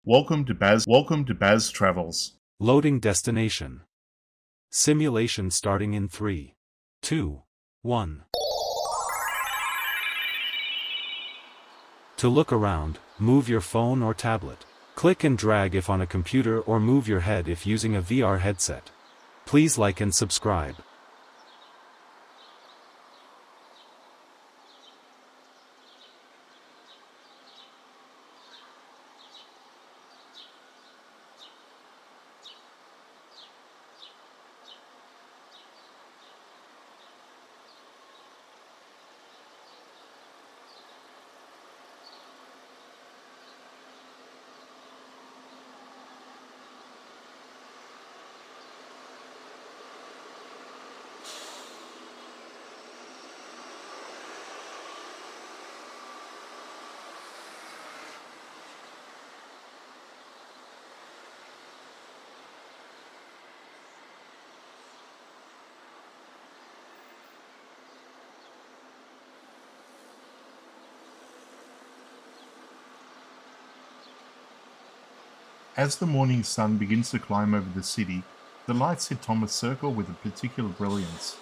Welcome to Baz Travels. Loading destination. Simulation starting in 3, 2, 1. To look around, move your phone or tablet. Click and drag if on a computer or move your head if using a VR headset. Please like and subscribe. As the morning sun begins to climb over the city, the lights hit Thomas Circle with a particular brilliance.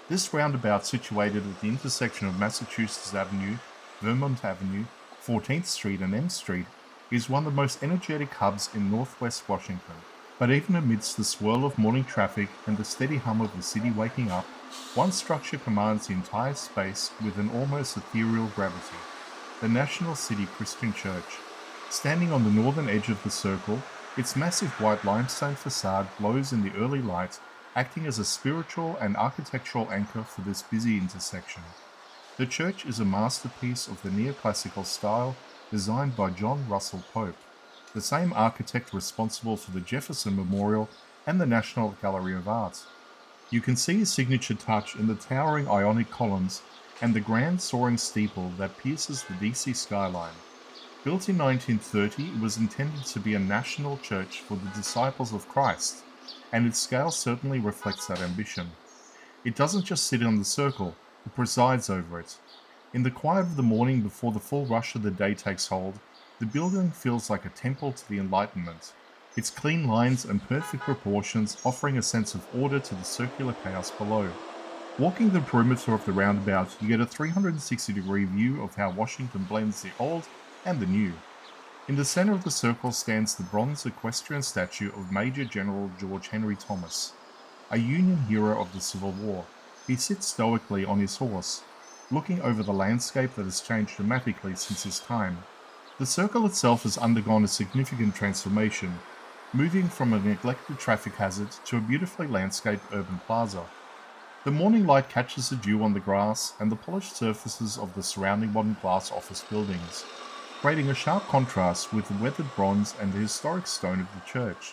This roundabout, situated at the intersection of Massachusetts Avenue, Vermont Avenue, 14th Street and M Street, is one of the most energetic hubs in northwest Washington. But even amidst the swirl of morning traffic and the steady hum of the city waking up, one structure commands the entire space with an almost ethereal gravity: the National City Christian Church. Standing on the northern edge of the circle, its massive white limestone facade glows in the early light, acting as a spiritual and architectural anchor for this busy intersection. The church is a masterpiece of the neoclassical style designed by John Russell Pope, the same architect responsible for the Jefferson Memorial and the National Gallery of Art. You can see his signature touch in the towering Ionic columns and the grand soaring steeple that pierces the DC skyline. Built in 1930, it was intended to be a national church for the disciples of Christ, and its scale certainly reflects that ambition. It doesn't just sit on the circle, it presides over it. In the quiet of the morning before the full rush of the day takes hold, the building feels like a temple to the Enlightenment, its clean lines and perfect proportions offering a sense of order to the circular chaos below. Walking the perimeter of the roundabout, you get a 360-degree view of how Washington blends the old and the new. In the center of the circle stands the bronze equestrian statue of Major General George Henry Thomas, a Union hero of the Civil War. He sits stoically on his horse, looking over the landscape that has changed dramatically since his time. The circle itself has undergone a significant transformation, moving from a neglected traffic hazard to a beautifully landscaped urban plaza. The morning light catches the dew on the grass and the polished surfaces of the surrounding modern glass office buildings, creating a sharp contrast with the weathered bronze and the historic stone of the church.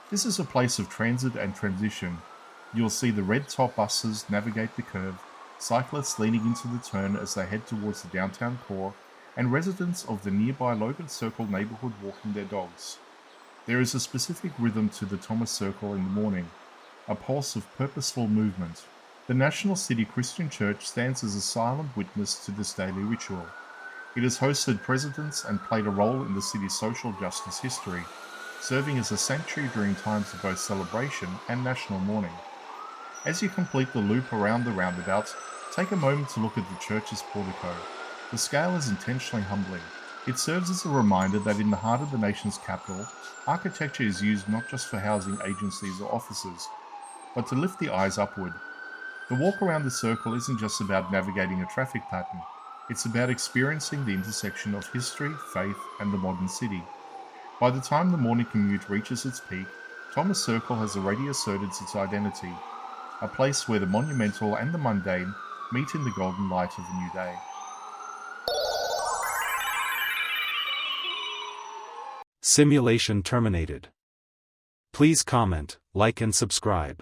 This is a place of transit and transition. You'll see the red-top buses navigate the curve, cyclists leaning into the turn as they head towards the downtown core, and residents of the nearby Logan Circle neighborhood walking their dogs. There is a specific rhythm to the Thomas Circle in the morning, a pulse of purposeful movement. The National City Christian Church stands as a silent witness to this daily ritual. It has hosted presidents and played a role in the city's social justice history, serving as a sanctuary during times of both celebration and national mourning. As you complete the loop around the roundabout, take a moment to look at the church's portico. The scale is intentionally humbling. It serves as a reminder that in the heart of the nation's capital, architecture is used not just for housing agencies or offices, but to lift the eyes upward. The walk around the circle isn't just about navigating a traffic pattern. It's about experiencing the intersection of history, faith, and the modern city. By the time the morning commute reaches its peak, Thomas Circle has already asserted its identity, a place where the monumental and the mundane meet in the golden light of a new day. Simulation terminated. Please comment, like and subscribe.